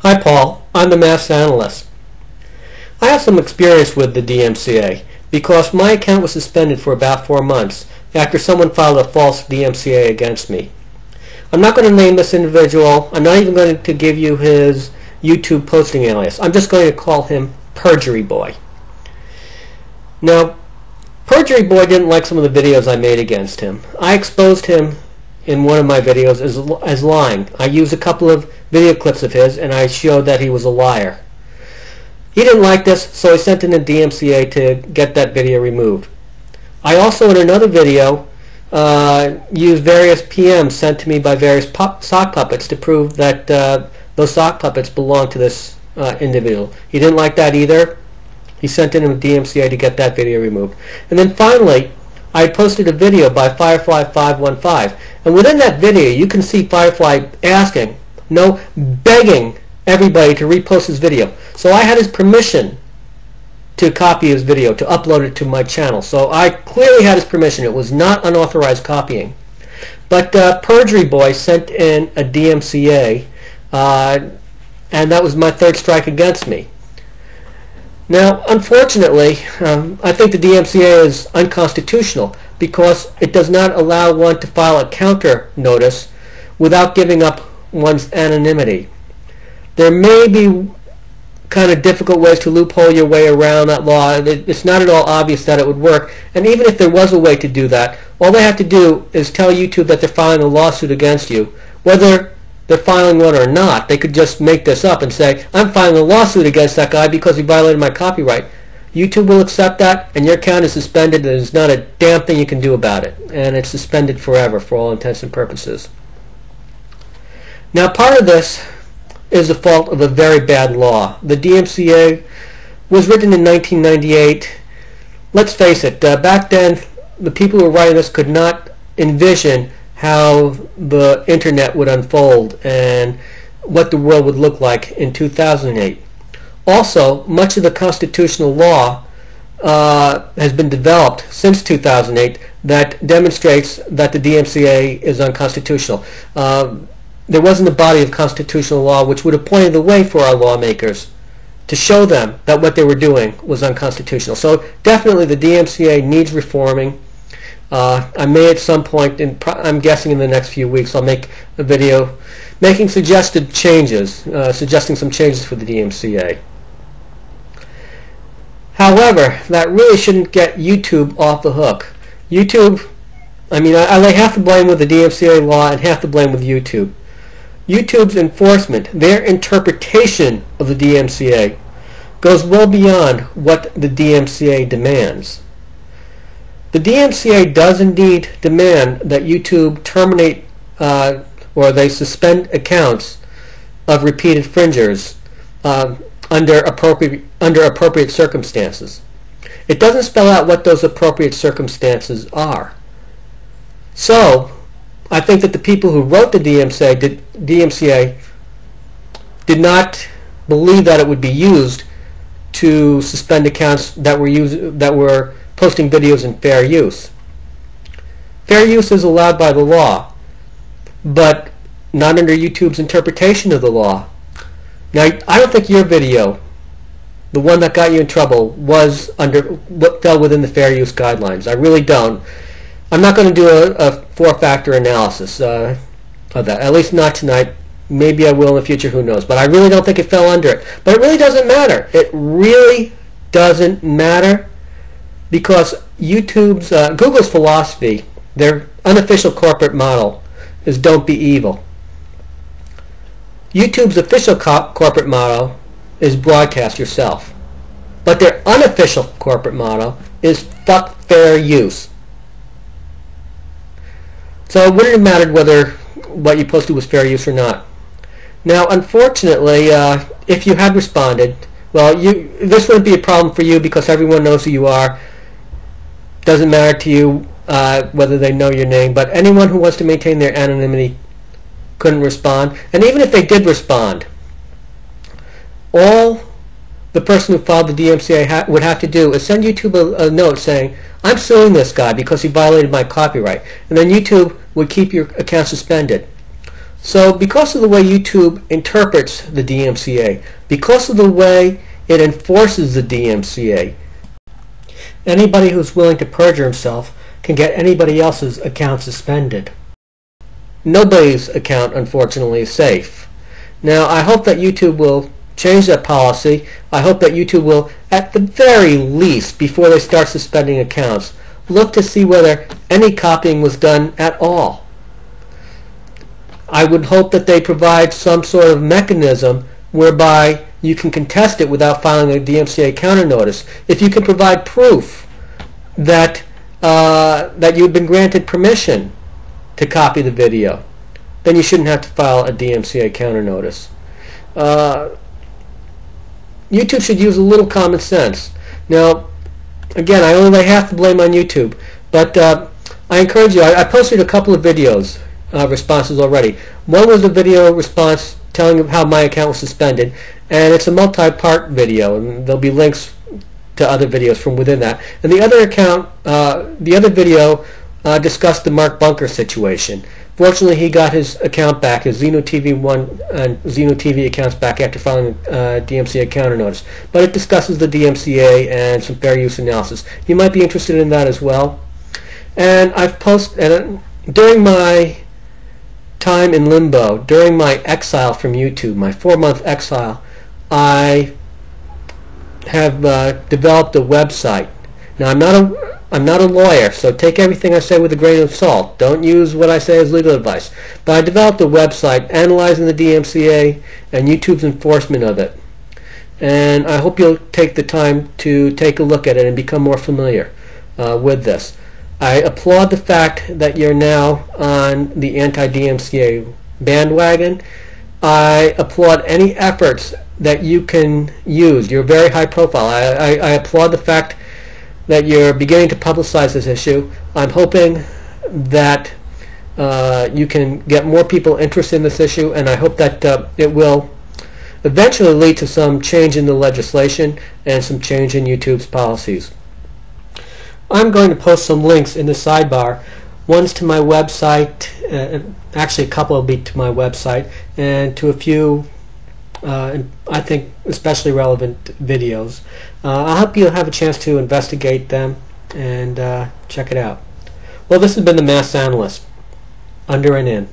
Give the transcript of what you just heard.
Hi Paul, I'm the Maths Analyst. I have some experience with the DMCA because my account was suspended for about 4 months after someone filed a false DMCA against me. I'm not going to name this individual. I'm not even going to give you his YouTube posting alias. I'm just going to call him Perjury Boy. Now, Perjury Boy didn't like some of the videos I made against him. I exposed him in one of my videos as lying. I used a couple of video clips of his and I showed that he was a liar. He didn't like this, so he sent in a DMCA to get that video removed. I also, in another video, used various PMs sent to me by various sock puppets to prove that those sock puppets belong to this individual. He didn't like that either. He sent in a DMCA to get that video removed. And then finally, I posted a video by Firefly515, and within that video you can see Firefly begging everybody to repost his video. So I had his permission to copy his video, to upload it to my channel. So I clearly had his permission. It was not unauthorized copying. But Perjury Boy sent in a DMCA, and that was my third strike against me. Now, unfortunately, I think the DMCA is unconstitutional because it does not allow one to file a counter notice without giving up one's anonymity. There may be kind of difficult ways to loophole your way around that law. It's not at all obvious that it would work. And even if there was a way to do that, all they have to do is tell YouTube that they're filing a lawsuit against you. Whether they're filing one or not, they could just make this up and say, I'm filing a lawsuit against that guy because he violated my copyright. YouTube will accept that, and your account is suspended, and there's not a damn thing you can do about it. And it's suspended forever for all intents and purposes. Now, part of this is the fault of a very bad law. The DMCA was written in 1998. Let's face it, back then, the people who were writing this could not envision how the internet would unfold and what the world would look like in 2008. Also, much of the constitutional law has been developed since 2008 that demonstrates that the DMCA is unconstitutional. There wasn't a body of constitutional law which would have pointed the way for our lawmakers to show them that what they were doing was unconstitutional. So definitely the DMCA needs reforming. I may at some point, I'm guessing in the next few weeks, I'll make a video making suggested changes, suggesting some changes for the DMCA. However, that really shouldn't get YouTube off the hook. YouTube, I lay half the blame with the DMCA law and half the blame with YouTube. YouTube's enforcement, their interpretation of the DMCA, goes well beyond what the DMCA demands. The DMCA does indeed demand that YouTube terminate or they suspend accounts of repeat infringers under appropriate circumstances. It doesn't spell out what those appropriate circumstances are. So, I think that the people who wrote the DMCA did not believe that it would be used to suspend accounts that were posting videos in fair use. Fair use is allowed by the law, but not under YouTube's interpretation of the law. Now, I don't think your video, the one that got you in trouble, fell within the fair use guidelines. I really don't. I'm not going to do a four-factor analysis of that, at least not tonight. Maybe I will in the future, who knows. But I really don't think it fell under it. But it really doesn't matter. It really doesn't matter because Google's philosophy, their unofficial corporate model, is don't be evil. YouTube's official corporate motto is broadcast yourself. But their unofficial corporate motto is fuck fair use. So it wouldn't have mattered whether what you posted was fair use or not. Now, unfortunately, if you had responded, well, this wouldn't be a problem for you because everyone knows who you are. Doesn't matter to you whether they know your name, but anyone who wants to maintain their anonymity couldn't respond. And even if they did respond, all the person who filed the DMCA would have to do is send YouTube a note saying, I'm suing this guy because he violated my copyright. And then YouTube would keep your account suspended. So because of the way YouTube interprets the DMCA, because of the way it enforces the DMCA, anybody who's willing to perjure himself can get anybody else's account suspended. Nobody's account, unfortunately, is safe. Now, I hope that YouTube will change that policy. I hope that YouTube will, at the very least, before they start suspending accounts, look to see whether any copying was done at all. I would hope that they provide some sort of mechanism whereby you can contest it without filing a DMCA counternotice. If you can provide proof that that you've been granted permission to copy the video, then you shouldn't have to file a DMCA counternotice. YouTube should use a little common sense. Now, again, I only lay half the blame on YouTube, but I encourage you. I posted a couple of videos responses already. One was a video response telling how my account was suspended, and it's a multi-part video, and there'll be links to other videos from within that. And the other video discussed the Mark Bunker situation. Fortunately, he got his account back, his Xeno TV 1 and Xeno TV accounts back after filing a DMCA counternotice. But it discusses the DMCA and some fair use analysis. You might be interested in that as well. And I've posted during my time in limbo, during my exile from YouTube, my 4-month exile, I have developed a website. Now, I'm not a lawyer, so take everything I say with a grain of salt. Don't use what I say as legal advice. But I developed a website analyzing the DMCA and YouTube's enforcement of it. And I hope you'll take the time to take a look at it and become more familiar with this. I applaud the fact that you're now on the anti-DMCA bandwagon. I applaud any efforts that you can use. You're very high profile. I applaud the fact that you're beginning to publicize this issue. I'm hoping that you can get more people interested in this issue, and I hope that it will eventually lead to some change in the legislation and some change in YouTube's policies. I'm going to post some links in the sidebar. One's to my website, actually a couple will be to my website, and to a few I think especially relevant videos. I hope you'll have a chance to investigate them and check it out. Well, this has been the Masked Analyst. Under and in.